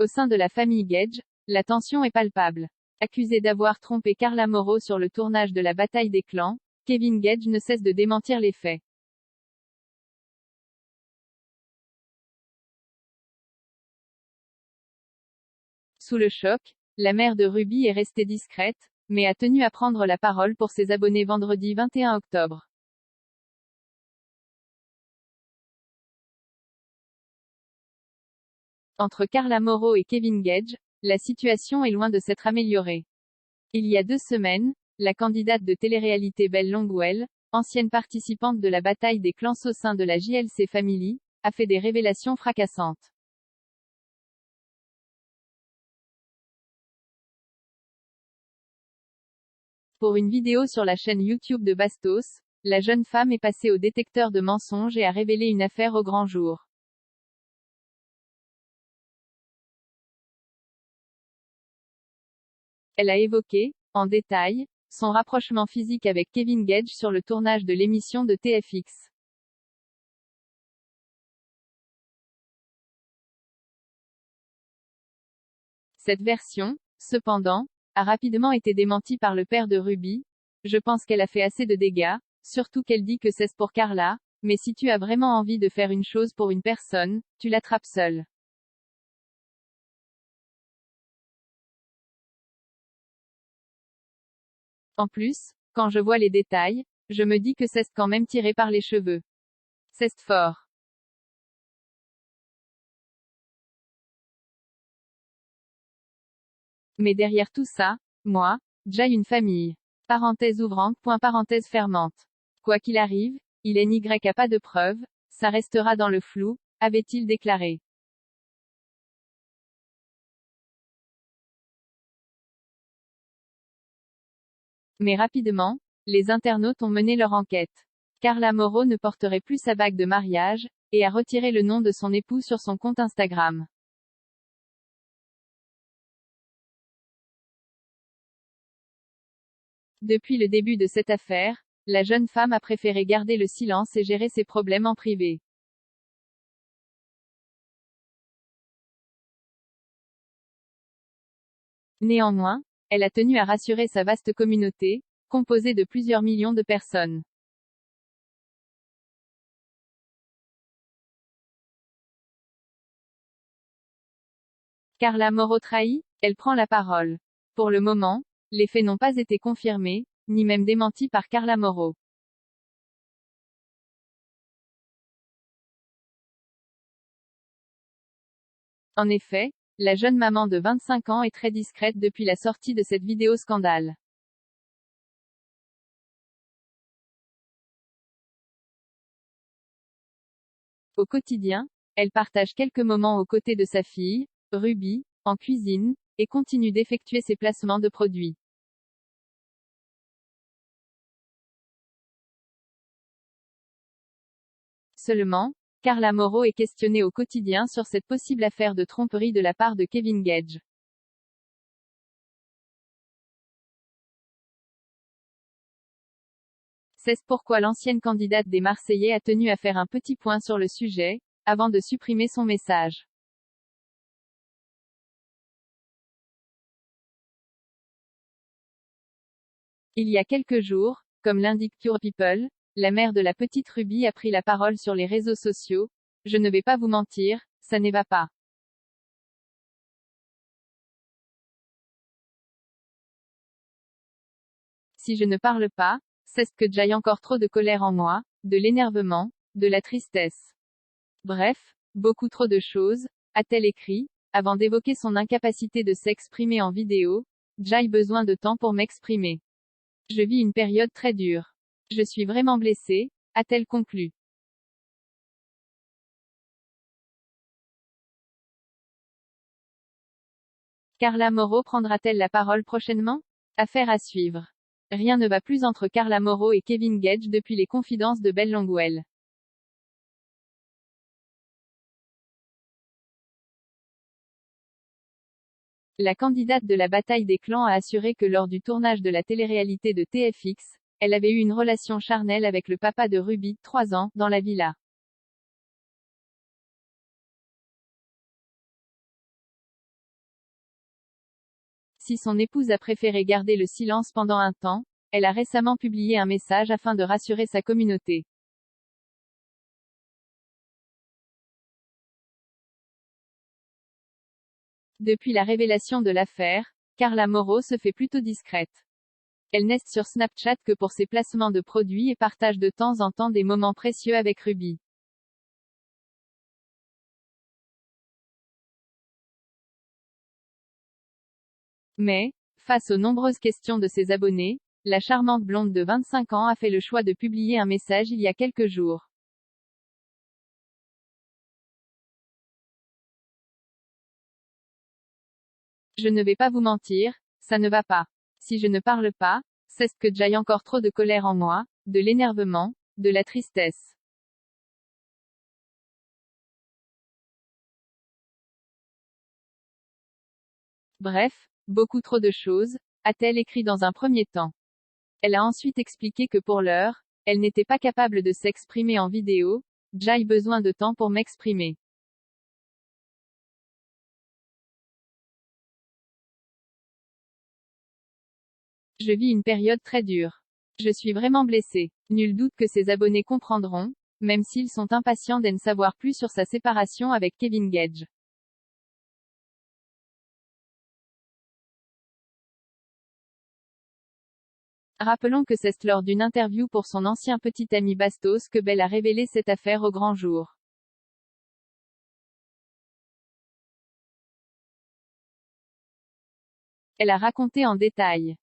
Au sein de la famille Gage, la tension est palpable. Accusé d'avoir trompé Carla Mauro sur le tournage de la bataille des clans, Kevin Gage ne cesse de démentir les faits. Sous le choc, la mère de Ruby est restée discrète, mais a tenu à prendre la parole pour ses abonnés vendredi 21 octobre. Entre Carla Mauro et Kevin Gage, la situation est loin de s'être améliorée. Il y a 2 semaines, la candidate de télé-réalité Belle Longwell, ancienne participante de la bataille des clans au sein de la JLC Family, a fait des révélations fracassantes. Pour une vidéo sur la chaîne YouTube de Bastos, la jeune femme est passée au détecteur de mensonges et a révélé une affaire au grand jour. Elle a évoqué, en détail, son rapprochement physique avec Kevin Gage sur le tournage de l'émission de TFX. Cette version, cependant, a rapidement été démentie par le père de Ruby. Je pense qu'elle a fait assez de dégâts, surtout qu'elle dit que c'est pour Carla, mais si tu as vraiment envie de faire une chose pour une personne, tu l'attrapes seule. En plus, quand je vois les détails, je me dis que c'est quand même tiré par les cheveux. C'est fort. Mais derrière tout ça, moi, j'ai une famille. Parenthèse ouvrante, point parenthèse fermante. Quoi qu'il arrive, il n'y a pas de preuves, ça restera dans le flou, avait-il déclaré. Mais rapidement, les internautes ont mené leur enquête. Carla Mauro ne porterait plus sa bague de mariage, et a retiré le nom de son époux sur son compte Instagram. Depuis le début de cette affaire, la jeune femme a préféré garder le silence et gérer ses problèmes en privé. Néanmoins, elle a tenu à rassurer sa vaste communauté, composée de plusieurs millions de personnes. Carla Mauro trahit, elle prend la parole. Pour le moment, les faits n'ont pas été confirmés, ni même démentis par Carla Mauro. En effet, la jeune maman de 25 ans est très discrète depuis la sortie de cette vidéo scandale. Au quotidien, elle partage quelques moments aux côtés de sa fille, Ruby, en cuisine, et continue d'effectuer ses placements de produits. Seulement, Carla Mauro est questionnée au quotidien sur cette possible affaire de tromperie de la part de Kevin Gage. C'est pourquoi l'ancienne candidate des Marseillais a tenu à faire un petit point sur le sujet, avant de supprimer son message. Il y a quelques jours, comme l'indique Pure People, la mère de la petite Ruby a pris la parole sur les réseaux sociaux. Je ne vais pas vous mentir, ça ne va pas. Si je ne parle pas, c'est que j'ai encore trop de colère en moi, de l'énervement, de la tristesse. Bref, beaucoup trop de choses, a-t-elle écrit, avant d'évoquer son incapacité de s'exprimer en vidéo. J'ai besoin de temps pour m'exprimer. Je vis une période très dure. Je suis vraiment blessée, a-t-elle conclu. Carla Mauro prendra-t-elle la parole prochainement? Affaire à suivre. Rien ne va plus entre Carla Mauro et Kevin Gage depuis les confidences de Belle Longwell. La candidate de la bataille des clans a assuré que lors du tournage de la télé-réalité de TFX, elle avait eu une relation charnelle avec le papa de Ruby, 3 ans, dans la villa. Si son épouse a préféré garder le silence pendant un temps, elle a récemment publié un message afin de rassurer sa communauté. Depuis la révélation de l'affaire, Carla Mauro se fait plutôt discrète. Elle n'est sur Snapchat que pour ses placements de produits et partage de temps en temps des moments précieux avec Ruby. Mais, face aux nombreuses questions de ses abonnés, la charmante blonde de 25 ans a fait le choix de publier un message il y a quelques jours. Je ne vais pas vous mentir, ça ne va pas. Si je ne parle pas, c'est que j'ai encore trop de colère en moi, de l'énervement, de la tristesse. Bref, beaucoup trop de choses, a-t-elle écrit dans un premier temps. Elle a ensuite expliqué que pour l'heure, elle n'était pas capable de s'exprimer en vidéo, j'ai besoin de temps pour m'exprimer. Je vis une période très dure. Je suis vraiment blessée. Nul doute que ses abonnés comprendront, même s'ils sont impatients d'en savoir plus sur sa séparation avec Kevin Gage. Rappelons que c'est lors d'une interview pour son ancien petit ami Bastos que Belle a révélé cette affaire au grand jour. Elle a raconté en détail